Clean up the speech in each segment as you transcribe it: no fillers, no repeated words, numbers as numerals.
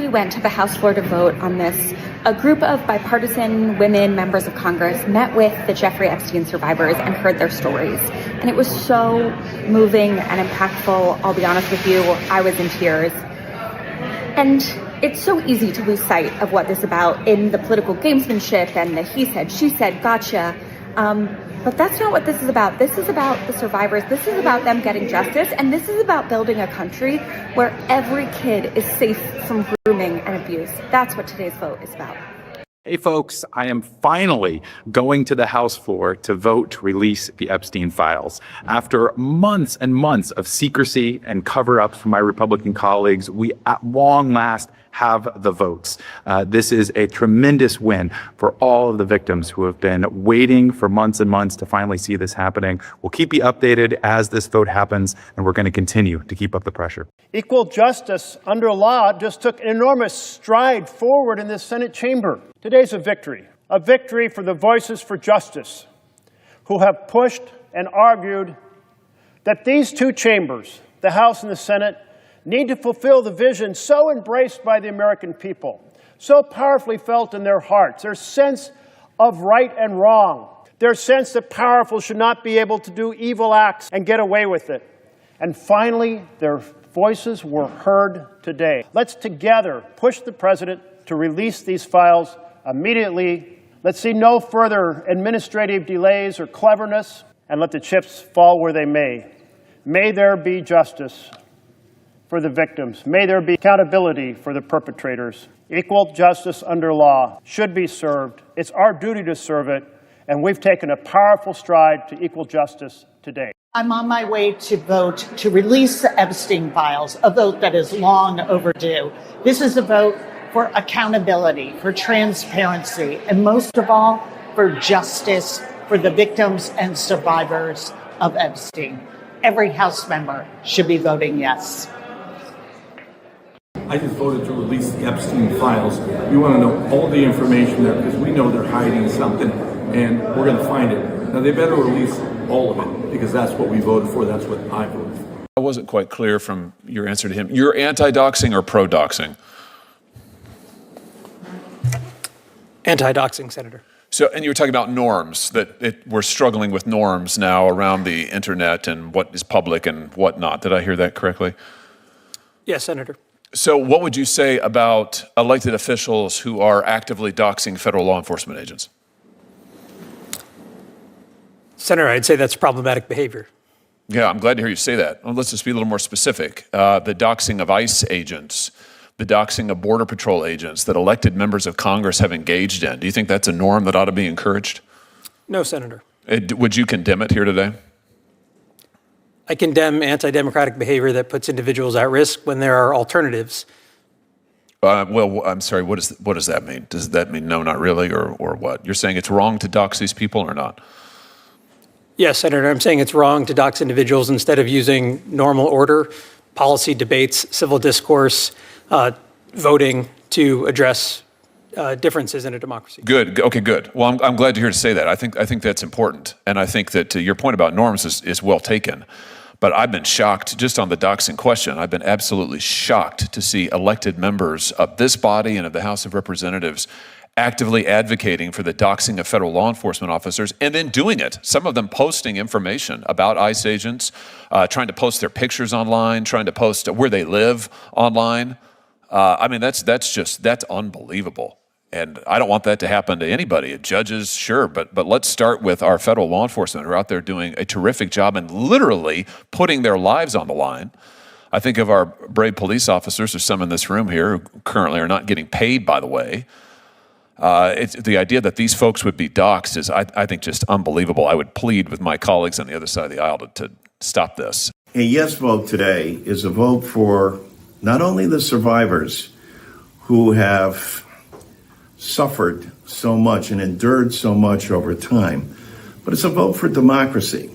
we went to the House floor to vote on this, a group of bipartisan women members of Congress met with the Jeffrey Epstein survivors and heard their stories. And it was so moving and impactful. I'll be honest with you, I was in tears. And it's so easy to lose sight of what this is about in the political gamesmanship and the he said, she said, gotcha. But that's not what this is about. This is about the survivors. This is about them getting justice. And this is about building a country where every kid is safe from grooming and abuse. That's what today's vote is about. Hey folks, I am finally going to the House floor to vote to release the Epstein files. After months and months of secrecy and cover-ups from my Republican colleagues, we at long last have the votes. This is a tremendous win for all of the victims who have been waiting for months and months to finally see this happening. We'll keep you updated as this vote happens, and we're going to continue to keep up the pressure. Equal justice under law just took an enormous stride forward in this Senate chamber. Today's a victory for the voices for justice who have pushed and argued that these two chambers, the House and the Senate, need to fulfill the vision so embraced by the American people, so powerfully felt in their hearts, their sense of right and wrong, their sense that powerful should not be able to do evil acts and get away with it. And finally, their voices were heard today. Let's together push the president to release these files immediately. Let's see no further administrative delays or cleverness, and let the chips fall where they may. May there be justice for the victims. May there be accountability for the perpetrators. Equal justice under law should be served. It's our duty to serve it, and we've taken a powerful stride to equal justice today. I'm on my way to vote to release the Epstein files, a vote that is long overdue. This is a vote for accountability, for transparency, and most of all, for justice for the victims and survivors of Epstein. Every House member should be voting yes. I just voted to release the Epstein files. We want to know all the information there because we know they're hiding something and we're going to find it. Now they better release all of it because that's what we voted for. That's what I voted for. I wasn't quite clear from your answer to him. You're anti-doxing or pro-doxing? Anti-doxing, Senator. So, and you were talking about norms, that we're struggling with norms now around the internet and what is public and what not. Did I hear that correctly? Yes, Senator. So what would you say about elected officials who are actively doxing federal law enforcement agents? Senator, I'd say that's problematic behavior. Yeah, I'm glad to hear you say that. Well, let's just be a little more specific. The doxing of ICE agents, the doxing of Border Patrol agents that elected members of Congress have engaged in. Do you think that's a norm that ought to be encouraged? No, Senator. Would you condemn it here today? I condemn anti-democratic behavior that puts individuals at risk when there are alternatives. Well, I'm sorry, what does that mean? Does that mean no, not really, or what? You're saying it's wrong to dox these people or not? Yes, Senator, I'm saying it's wrong to dox individuals instead of using normal order, policy debates, civil discourse, voting to address differences in a democracy. Good. Okay, good. Well, I'm glad to hear to say that. I think that's important. And I think that your point about norms is well taken. But I've been shocked, just on the doxing question, I've been absolutely shocked to see elected members of this body and of the House of Representatives actively advocating for the doxing of federal law enforcement officers and then doing it. Some of them posting information about ICE agents, trying to post their pictures online, trying to post where they live online. I mean, that's unbelievable. And I don't want that to happen to anybody. Judges, sure, but let's start with our federal law enforcement who are out there doing a terrific job and literally putting their lives on the line. I think of our brave police officers, there's some in this room here who currently are not getting paid, by the way. It's the idea that these folks would be doxxed is, I think, just unbelievable. I would plead with my colleagues on the other side of the aisle to stop this. A yes vote today is a vote for not only the survivors who have suffered so much and endured so much over time, but it's a vote for democracy.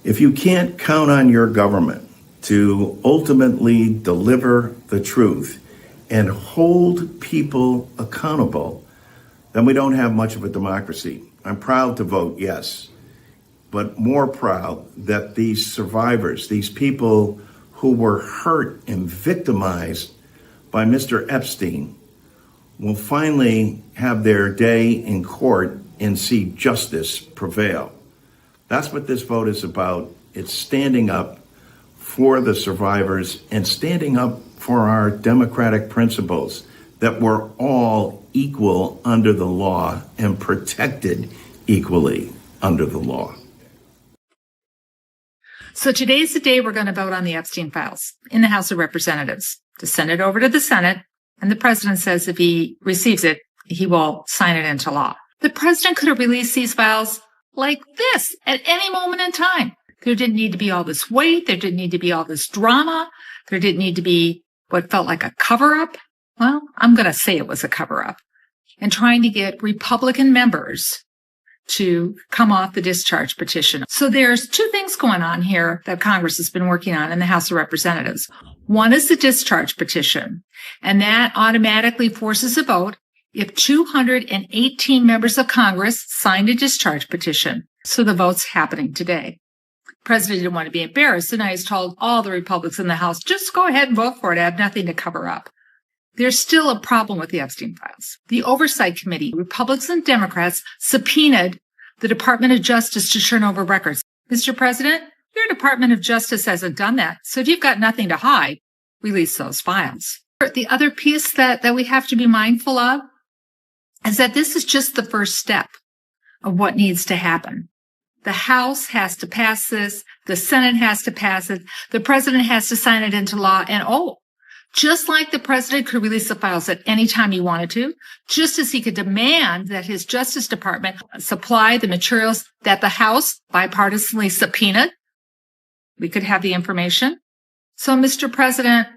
If you can't count on your government to ultimately deliver the truth and hold people accountable, then we don't have much of a democracy. I'm proud to vote yes, but more proud that these survivors, these people who were hurt and victimized by Mr. Epstein will finally have their day in court and see justice prevail. That's what this vote is about. It's standing up for the survivors and standing up for our democratic principles that we're all equal under the law and protected equally under the law. So today's the day we're going to vote on the Epstein files in the House of Representatives to send it over to the Senate. And the president says if he receives it, he will sign it into law. The president could have released these files like this at any moment in time. There didn't need to be all this wait. There didn't need to be all this drama. There didn't need to be what felt like a cover-up. Well, I'm going to say it was a cover-up. And trying to get Republican members to come off the discharge petition. So there's two things going on here that Congress has been working on in the House of Representatives. One is the discharge petition, and that automatically forces a vote if 218 members of Congress signed a discharge petition. So the vote's happening today. The president didn't want to be embarrassed, and he's told all the Republicans in the House, just go ahead and vote for it. I have nothing to cover up. There's still a problem with the Epstein files. The Oversight Committee, Republicans and Democrats, subpoenaed the Department of Justice to turn over records. Mr. President, your Department of Justice hasn't done that. So if you've got nothing to hide, release those files. The other piece that we have to be mindful of is that this is just the first step of what needs to happen. The House has to pass this. The Senate has to pass it. The president has to sign it into law. And just like the president could release the files at any time he wanted to, just as he could demand that his Justice Department supply the materials that the House bipartisanly subpoenaed, we could have the information. So, Mr. President,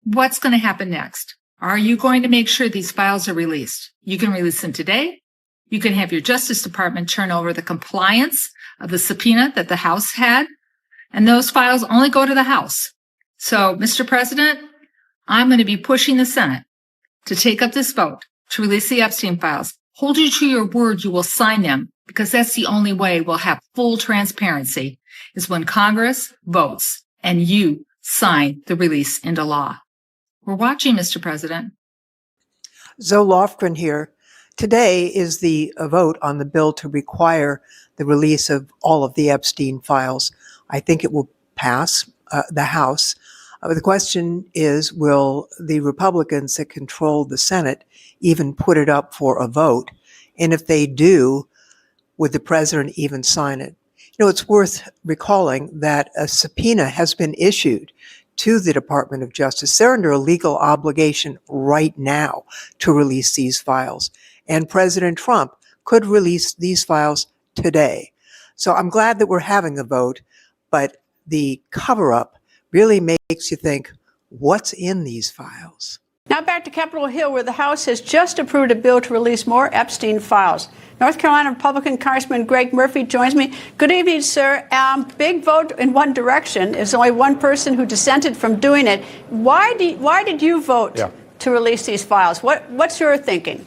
what's going to happen next? Are you going to make sure these files are released? You can release them today. You can have your Justice Department turn over the compliance of the subpoena that the House had, and those files only go to the House. So, Mr. President, I'm going to be pushing the Senate to take up this vote to release the Epstein files. Hold you to your word, you will sign them, because that's the only way we'll have full transparency is when Congress votes and you sign the release into law. We're watching, Mr. President. Zoe Lofgren here. Today is the vote on the bill to require the release of all of the Epstein files. I think it will pass the House. The question is, will the Republicans that control the Senate even put it up for a vote? And if they do, would the president even sign it? You know, it's worth recalling that a subpoena has been issued to the Department of Justice. They're under a legal obligation right now to release these files. And President Trump could release these files today. So I'm glad that we're having a vote, but the cover-up really makes you think, what's in these files? Now back to Capitol Hill, where the House has just approved a bill to release more Epstein files. North Carolina Republican Congressman Greg Murphy joins me. Good evening, sir. Big vote in one direction. There's only one person who dissented from doing it. Why did you vote to release these files? What's your thinking?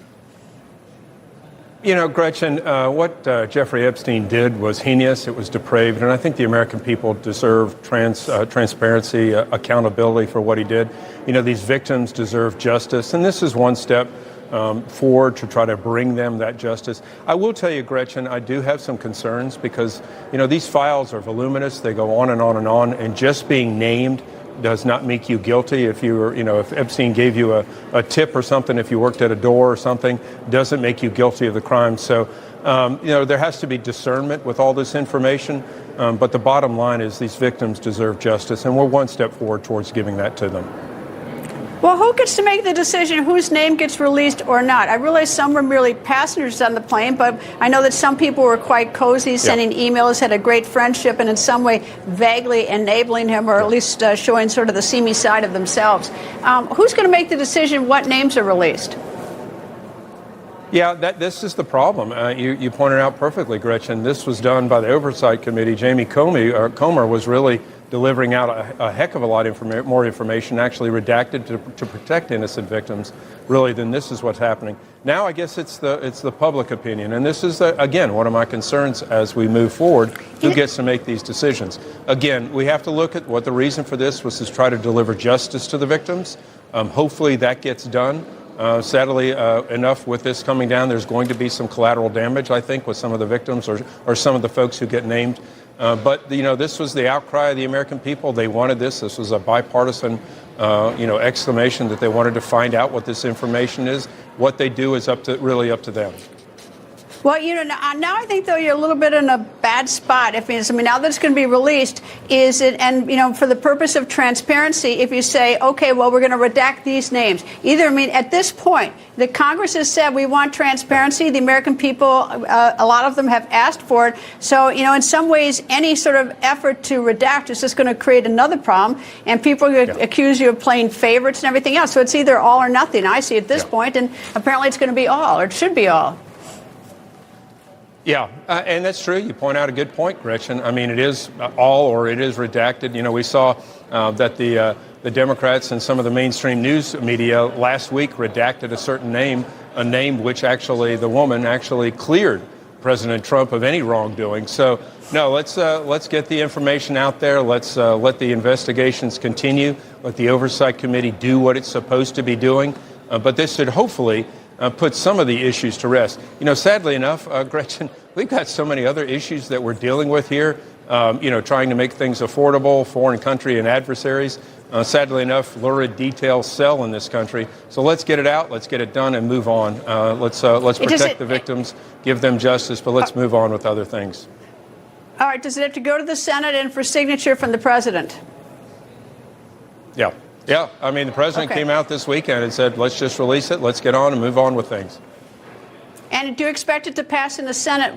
You know, Gretchen, what Jeffrey Epstein did was heinous. It was depraved. And I think the American people deserve transparency, accountability for what he did. You know, these victims deserve justice. And this is one step forward to try to bring them that justice. I will tell you, Gretchen, I do have some concerns because, you know, these files are voluminous. They go on and on and on. And just being named does not make you guilty. If you were, you know, if Epstein gave you a tip or something, if you worked at a door or something, doesn't make you guilty of the crime. So, you know, there has to be discernment with all this information. But the bottom line is these victims deserve justice, and we're one step forward towards giving that to them. Well, who gets to make the decision whose name gets released or not? I realize some were merely passengers on the plane, but I know that some people were quite cozy, sending emails, had a great friendship, and in some way vaguely enabling him, or at least showing sort of the seamy side of themselves. Who's going to make the decision what names are released? Yeah, this is the problem. You pointed out perfectly, Gretchen. This was done by the Oversight Committee. Jamie Comer was really delivering out a heck of a lot of more information, actually redacted to protect innocent victims, really, than this is what's happening. Now I guess it's the public opinion, and this is, again, one of my concerns as we move forward. Who gets to make these decisions? Again, we have to look at what the reason for this was, to try to deliver justice to the victims. Hopefully that gets done. Sadly enough, with this coming down, there's going to be some collateral damage, I think, with some of the victims or some of the folks who get named. But this was the outcry of the American people. They wanted this. This was a bipartisan, exclamation that they wanted to find out what this information is. What they do is really up to them. Well, now I think, though, you're a little bit in a bad spot. Now that it's going to be released, for the purpose of transparency, if you say, okay, well, we're going to redact these names. At this point, the Congress has said we want transparency. The American people, a lot of them have asked for it. So, in some ways, any sort of effort to redact is just going to create another problem. And people accuse you of playing favorites and everything else. So it's either all or nothing, I see at this point. And apparently it's going to be all, or it should be all. Yeah, and that's true. You point out a good point, Gretchen. It is all or it is redacted. We saw that the Democrats and some of the mainstream news media last week redacted a certain name, a name which actually the woman actually cleared President Trump of any wrongdoing. So, no, let's get the information out there. Let's let the investigations continue. Let the Oversight Committee do what it's supposed to be doing. But this should hopefully put some of the issues to rest. Sadly enough, Gretchen, we've got so many other issues that we're dealing with here, trying to make things affordable, foreign country and adversaries. Sadly enough, lurid details sell in this country. So let's get it out, let's get it done and move on. Let's protect the victims, give them justice, but let's move on with other things. All right, does it have to go to the Senate and for signature from the president? Yeah. Yeah, the president came out this weekend and said, let's just release it, let's get on and move on with things. And do you expect it to pass in the Senate?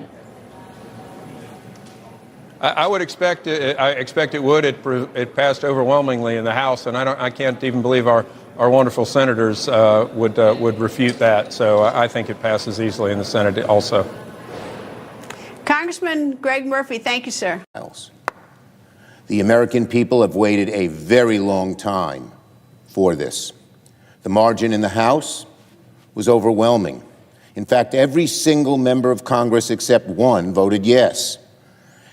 I would expect it. I expect it would. It passed overwhelmingly in the House, and I can't even believe our wonderful senators would refute that. So I think it passes easily in the Senate also. Congressman Greg Murphy, thank you, sir. The American people have waited a very long time for this. The margin in the House was overwhelming. In fact, every single member of Congress except one voted yes.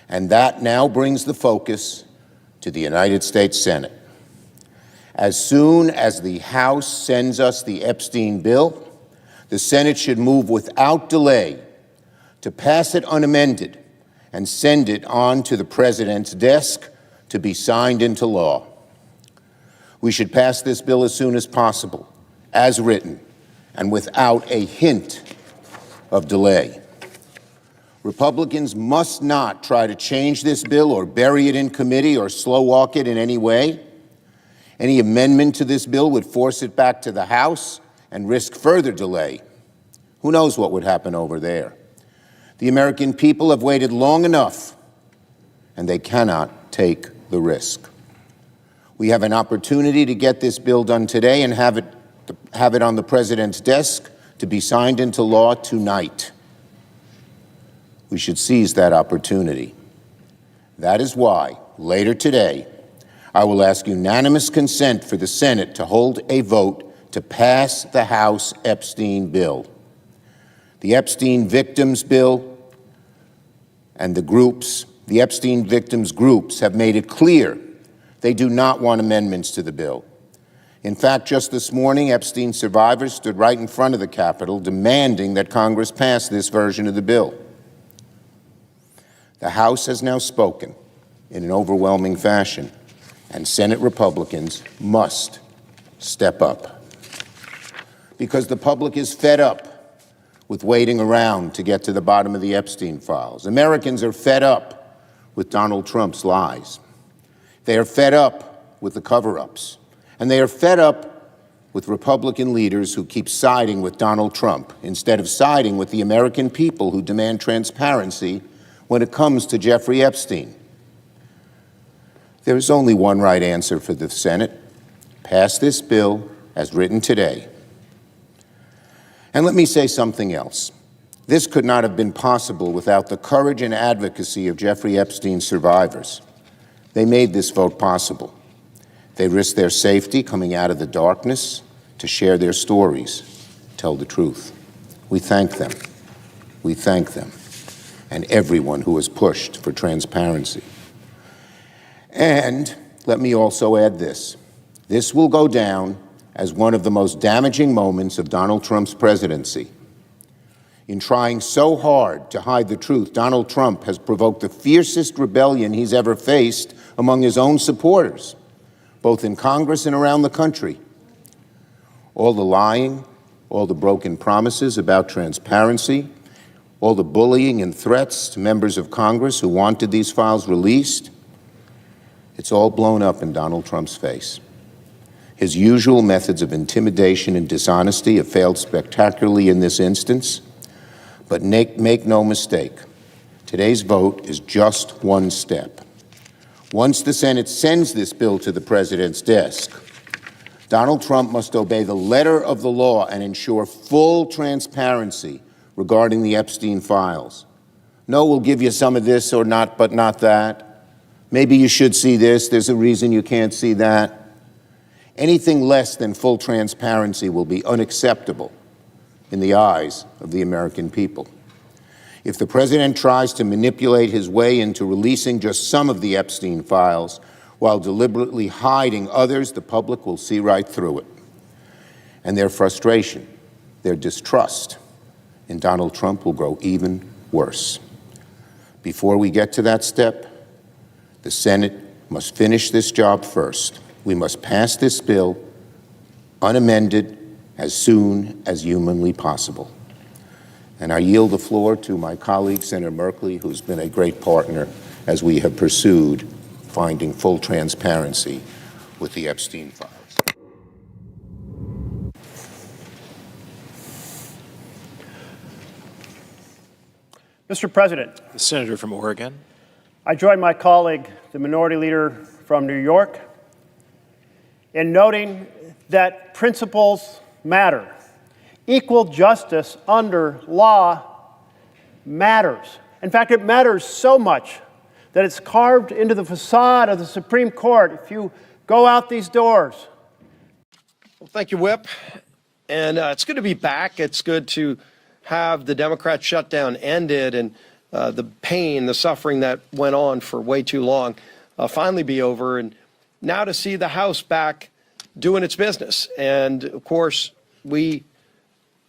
And that now brings the focus to the United States Senate. As soon as the House sends us the Epstein bill, the Senate should move without delay to pass it unamended and send it on to the president's desk to be signed into law. We should pass this bill as soon as possible, as written, and without a hint of delay. Republicans must not try to change this bill or bury it in committee or slow walk it in any way. Any amendment to this bill would force it back to the House and risk further delay. Who knows what would happen over there? The American people have waited long enough, and they cannot take the risk. We have an opportunity to get this bill done today and have it on the president's desk to be signed into law tonight. We should seize that opportunity. That is why, later today, I will ask unanimous consent for the Senate to hold a vote to pass the House Epstein bill. The Epstein victims bill and the Epstein victims groups have made it clear they do not want amendments to the bill. In fact, just this morning, Epstein survivors stood right in front of the Capitol demanding that Congress pass this version of the bill. The House has now spoken in an overwhelming fashion, and Senate Republicans must step up. Because the public is fed up with waiting around to get to the bottom of the Epstein files. Americans are fed up with Donald Trump's lies. They are fed up with the cover-ups. And they are fed up with Republican leaders who keep siding with Donald Trump instead of siding with the American people who demand transparency when it comes to Jeffrey Epstein. There is only one right answer for the Senate. Pass this bill as written today. And let me say something else. This could not have been possible without the courage and advocacy of Jeffrey Epstein's survivors. They made this vote possible. They risked their safety coming out of the darkness to share their stories, tell the truth. We thank them. We thank them. And everyone who has pushed for transparency. And let me also add this. This will go down as one of the most damaging moments of Donald Trump's presidency. In trying so hard to hide the truth, Donald Trump has provoked the fiercest rebellion he's ever faced among his own supporters, both in Congress and around the country. All the lying, all the broken promises about transparency, all the bullying and threats to members of Congress who wanted these files released, it's all blown up in Donald Trump's face. His usual methods of intimidation and dishonesty have failed spectacularly in this instance. But make no mistake, today's vote is just one step. Once the Senate sends this bill to the president's desk, Donald Trump must obey the letter of the law and ensure full transparency regarding the Epstein files. No, we'll give you some of this or not, but not that. Maybe you should see this. There's a reason you can't see that. Anything less than full transparency will be unacceptable in the eyes of the American people. If the president tries to manipulate his way into releasing just some of the Epstein files while deliberately hiding others, the public will see right through it. And their frustration, their distrust in Donald Trump will grow even worse. Before we get to that step, the Senate must finish this job first. We must pass this bill unamended as soon as humanly possible. And I yield the floor to my colleague, Senator Merkley, who's been a great partner as we have pursued finding full transparency with the Epstein files. Mr. President, The senator from Oregon. I join my colleague, the minority leader from New York, in noting that principles matter. Equal justice under law matters. In fact, it matters so much that it's carved into the facade of the Supreme Court. If you go out these doors. Well, thank you, Whip. And it's good to be back. It's good to have the Democrat shutdown ended and the pain, the suffering that went on for way too long finally be over. And now to see the House back doing its business. And of course, we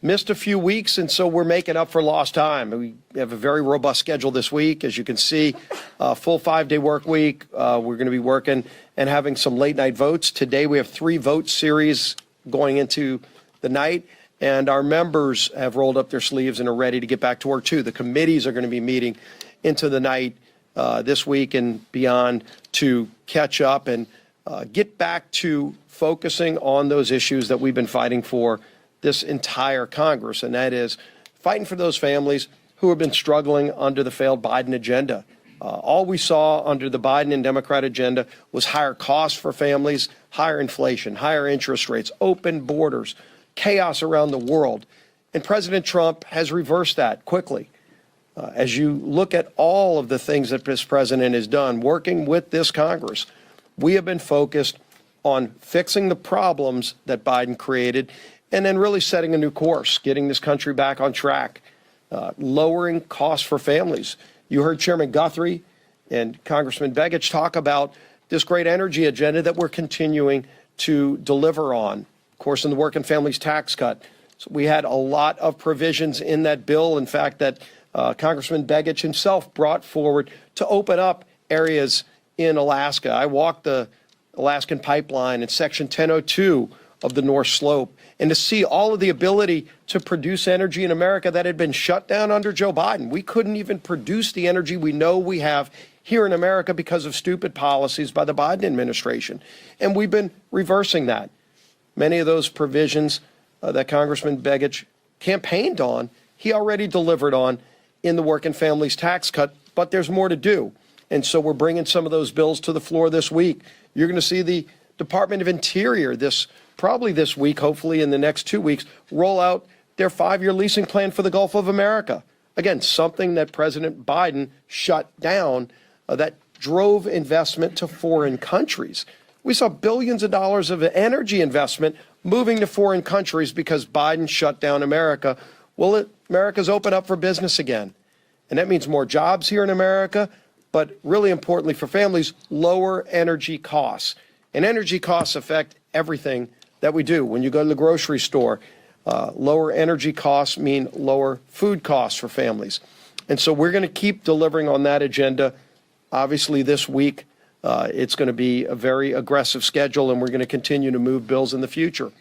missed a few weeks, and so we're making up for lost time. We have a very robust schedule this week. As you can see, a full 5-day work week. We're going to be working and having some late night votes. Today we have 3 vote series going into the night, and our members have rolled up their sleeves and are ready to get back to work too. The committees are going to be meeting into the night this week and beyond to catch up and get back to focusing on those issues that we've been fighting for this entire Congress, and that is fighting for those families who have been struggling under the failed Biden agenda. All we saw under the Biden and Democrat agenda was higher costs for families, higher inflation, higher interest rates, open borders, chaos around the world. And President Trump has reversed that quickly. As you look at all of the things that this president has done, working with this Congress, we have been focused on fixing the problems that Biden created and then really setting a new course, getting this country back on track, lowering costs for families. You heard Chairman Guthrie and Congressman Begich talk about this great energy agenda that we're continuing to deliver on. Of course, in the Working Families Tax Cut, so we had a lot of provisions in that bill, in fact, that Congressman Begich himself brought forward to open up areas in Alaska. I walked the Alaskan pipeline in Section 1002 of the North Slope, and to see all of the ability to produce energy in America that had been shut down under Joe Biden. We couldn't even produce the energy we know we have here in America because of stupid policies by the Biden administration. And we've been reversing that. Many of those provisions that Congressman Begich campaigned on, he already delivered on in the Working Families Tax Cut, but there's more to do. And so we're bringing some of those bills to the floor this week. You're going to see the Department of Interior probably this week, hopefully in the next 2 weeks, roll out their 5-year leasing plan for the Gulf of America. Again, something that President Biden shut down that drove investment to foreign countries. We saw billions of dollars of energy investment moving to foreign countries because Biden shut down America. Well, America's open up for business again. And that means more jobs here in America, but really importantly for families, lower energy costs. And energy costs affect everything that we do. When you go to the grocery store, lower energy costs mean lower food costs for families. And so we're going to keep delivering on that agenda. Obviously, this week, it's going to be a very aggressive schedule, and we're going to continue to move bills in the future.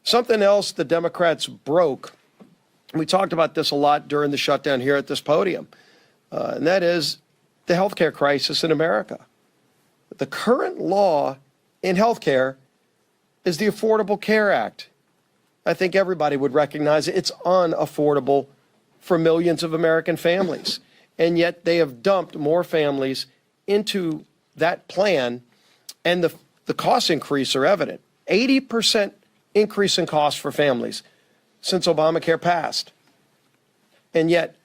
Something else the Democrats broke, and we talked about this a lot during the shutdown here at this podium, and that is the healthcare crisis in America. The current law in healthcare is the Affordable Care Act. I think everybody would recognize it. It's unaffordable for millions of American families. And yet they have dumped more families into that plan, and the cost increase are evident. 80% increase in costs for families since Obamacare passed. And yet,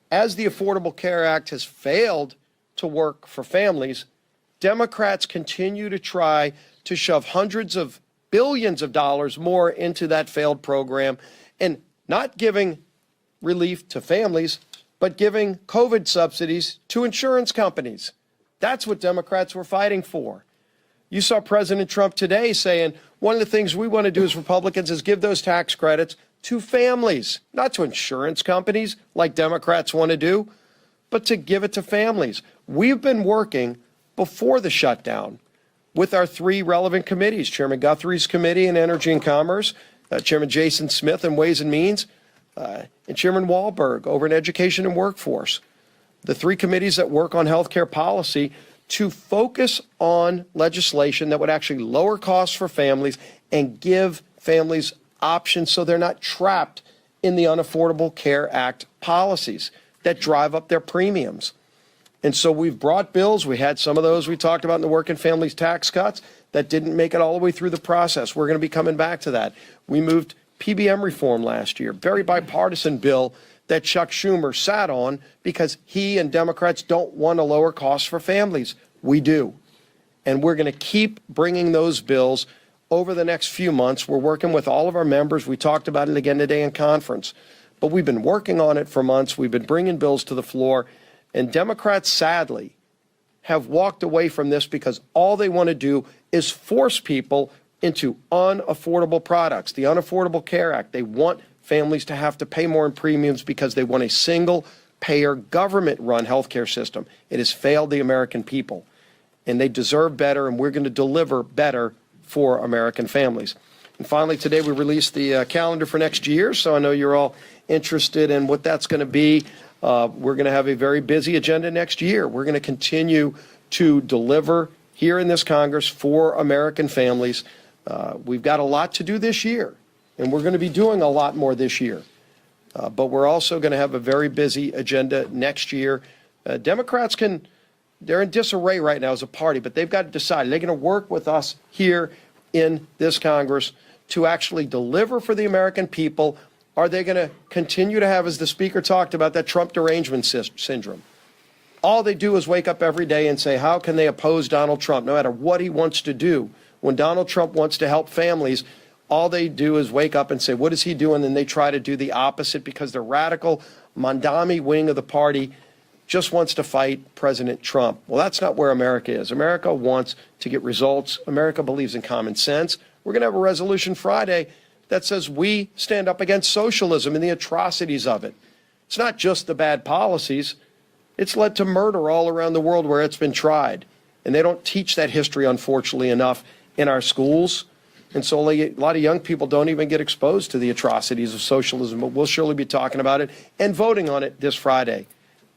as the Affordable Care Act has failed to work for families, Democrats continue to try to shove hundreds of billions of dollars more into that failed program, and not giving relief to families, but giving COVID subsidies to insurance companies. That's what Democrats were fighting for. You saw President Trump today saying one of the things we want to do as Republicans is give those tax credits to families, not to insurance companies like Democrats want to do, but to give it to families. We've been working before the shutdown with our three relevant committees, Chairman Guthrie's committee in Energy and Commerce, Chairman Jason Smith in Ways and Means, and Chairman Wahlberg over in Education and Workforce. The three committees that work on healthcare policy to focus on legislation that would actually lower costs for families and give families options so they're not trapped in the Unaffordable Care Act policies that drive up their premiums. And so we've brought bills. We had some of those we talked about in the working families tax cuts that didn't make it all the way through the process. We're going to be coming back to that. We moved PBM reform last year, very bipartisan bill that Chuck Schumer sat on because he and Democrats don't want to lower costs for families. We do. And we're going to keep bringing those bills over the next few months. We're working with all of our members. We talked about it again today in conference. But we've been working on it for months. We've been bringing bills to the floor. And Democrats, sadly, have walked away from this because all they want to do is force people into unaffordable products, the Unaffordable Care Act. They want families to have to pay more in premiums because they want a single-payer, government-run healthcare system. It has failed the American people, and they deserve better, and we're going to deliver better for American families. And finally, today we released the calendar for next year, so I know you're all interested in what that's going to be. We're going to have a very busy agenda next year. We're going to continue to deliver here in this Congress for American families. We've got a lot to do this year, and we're going to be doing a lot more this year. But we're also going to have a very busy agenda next year. Democrats they're in disarray right now as a party, but they've got to decide. They're going to work with us here in this Congress to actually deliver for the American people. Are they going to continue to have, as the Speaker talked about, that Trump derangement syndrome? All they do is wake up every day and say, how can they oppose Donald Trump, no matter what he wants to do? When Donald Trump wants to help families, all they do is wake up and say, what is he doing? And they try to do the opposite because the radical Mandami wing of the party just wants to fight President Trump. Well, that's not where America is. America wants to get results. America believes in common sense. We're going to have a resolution Friday that says we stand up against socialism and the atrocities of it. It's not just the bad policies. It's led to murder all around the world where it's been tried. And they don't teach that history, unfortunately, enough in our schools. And so a lot of young people don't even get exposed to the atrocities of socialism. But we'll surely be talking about it and voting on it this Friday.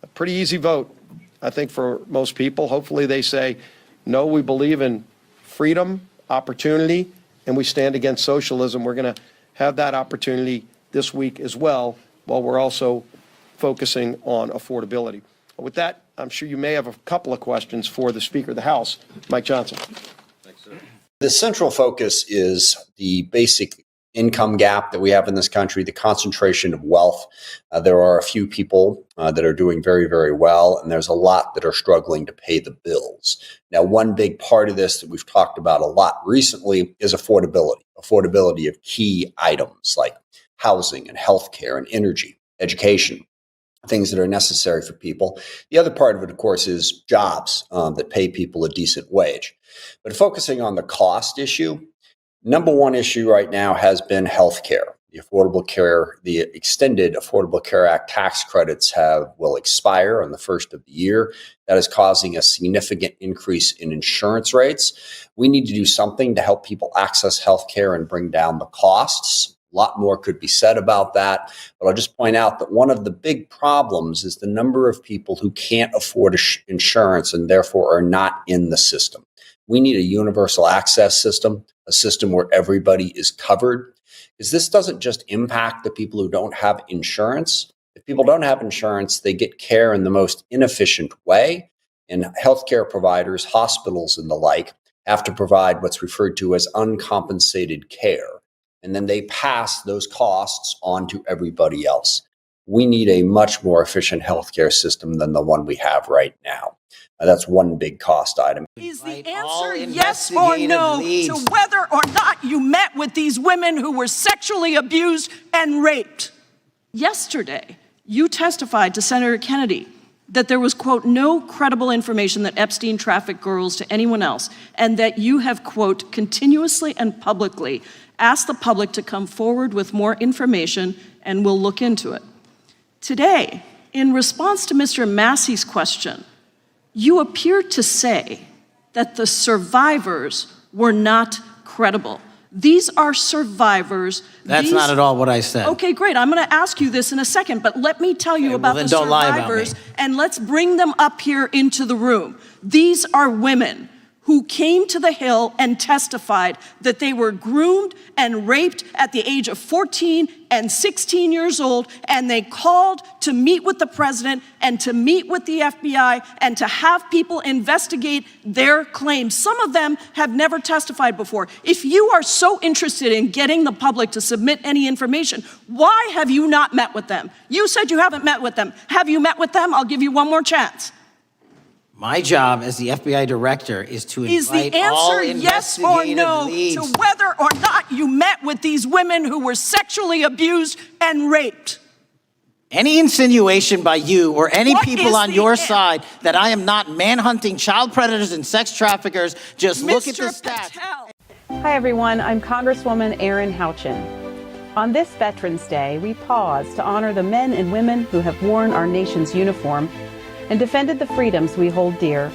A pretty easy vote, I think, for most people. Hopefully they say, no, we believe in freedom, opportunity, and we stand against socialism. We're going to have that opportunity this week as well, while we're also focusing on affordability. With that, I'm sure you may have a couple of questions for the Speaker of the House, Mike Johnson. Thanks, sir. The central focus is the basic income gap that we have in this country, the concentration of wealth. There are a few people that are doing very, very well, and there's a lot that are struggling to pay the bills. Now, one big part of this that we've talked about a lot recently is affordability of key items like housing and healthcare and energy, education, things that are necessary for people. The other part of it, of course, is jobs that pay people a decent wage. But focusing on the cost issue, Number one issue right now has been healthcare. The extended Affordable Care Act tax credits will expire on the first of the year. That is causing a significant increase in insurance rates. We need to do something to help people access healthcare and bring down the costs. A lot more could be said about that, but I'll just point out that one of the big problems is the number of people who can't afford insurance and therefore are not in the system. We need a universal access system, a system where everybody is covered. Because this doesn't just impact the people who don't have insurance. If people don't have insurance, they get care in the most inefficient way. And healthcare providers, hospitals and the like, have to provide what's referred to as uncompensated care. And then they pass those costs on to everybody else. We need a much more efficient healthcare system than the one we have right now. That's one big cost item. Is the answer yes or no to whether or not you met with these women who were sexually abused and raped? Yesterday, you testified to Senator Kennedy that there was, quote, no credible information that Epstein trafficked girls to anyone else, and that you have, quote, continuously and publicly asked the public to come forward with more information and we'll look into it. Today, in response to Mr. Massey's question, you appeared to say that the survivors were not credible. These are survivors. That's not at all what I said. Okay, great. I'm going to ask you this in a second, but let me tell you about the survivors, and let's bring them up here into the room. These are women who came to the Hill and testified that they were groomed and raped at the age of 14 and 16 years old, and they called to meet with the president and to meet with the FBI and to have people investigate their claims. Some of them have never testified before. If you are so interested in getting the public to submit any information, why have you not met with them? You said you haven't met with them. Have you met with them? I'll give you one more chance. My job as the FBI director is to invite all investigative leads. Is the answer yes or no to whether or not you met with these women who were sexually abused and raped? Any insinuation by you or any people on your side that I am not manhunting child predators and sex traffickers, just look at the stats. Hi, everyone. I'm Congresswoman Erin Houchin. On this Veterans Day, we pause to honor the men and women who have worn our nation's uniform and defended the freedoms we hold dear.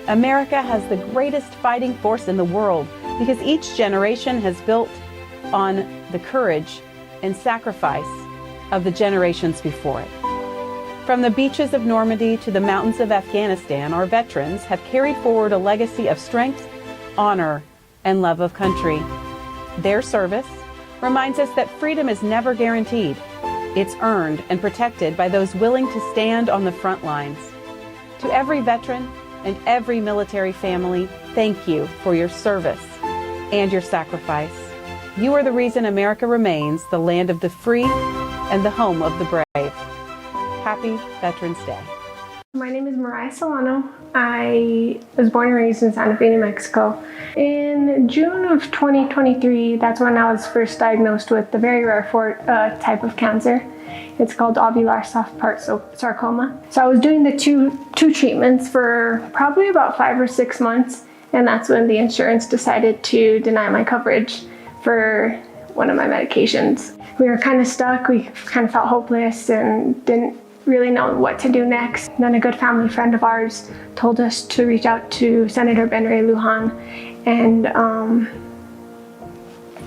America has the greatest fighting force in the world because each generation has built on the courage and sacrifice of the generations before it. From the beaches of Normandy to the mountains of Afghanistan, our veterans have carried forward a legacy of strength, honor, and love of country. Their service reminds us that freedom is never guaranteed. It's earned and protected by those willing to stand on the front lines. To every veteran and every military family, thank you for your service and your sacrifice. You are the reason America remains the land of the free and the home of the brave. Happy Veterans Day. My name is Mariah Solano. I was born and raised in Santa Fe, New Mexico. In June of 2023, that's when I was first diagnosed with the very rare type of cancer. It's called ovular soft part sarcoma. So I was doing the two treatments for probably about 5 or 6 months, and that's when the insurance decided to deny my coverage for one of my medications. We were kind of stuck. We kind of felt hopeless and didn't really know what to do next. Then a good family friend of ours told us to reach out to Senator Ray Luján, and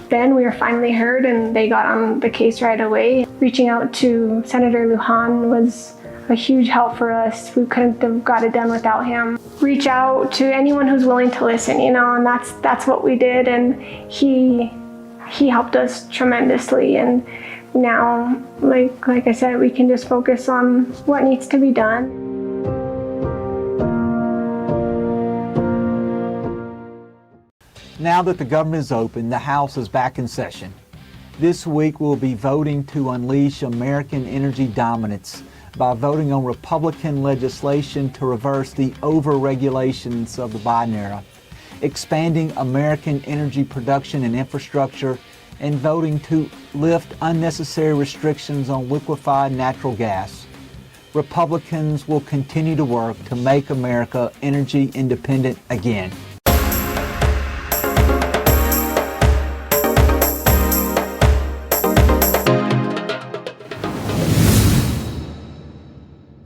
then we were finally heard and they got on the case right away. Reaching out to Senator Luján was a huge help for us. We couldn't have got it done without him. Reach out to anyone who's willing to listen, and that's what we did, and he helped us tremendously. And now, like I said, we can just focus on what needs to be done. Now that the government is open, the House is back in session. This week we'll be voting to unleash American energy dominance by voting on Republican legislation to reverse the over-regulations of the Biden era, expanding American energy production and infrastructure, and voting to lift unnecessary restrictions on liquefied natural gas. Republicans will continue to work to make America energy independent again.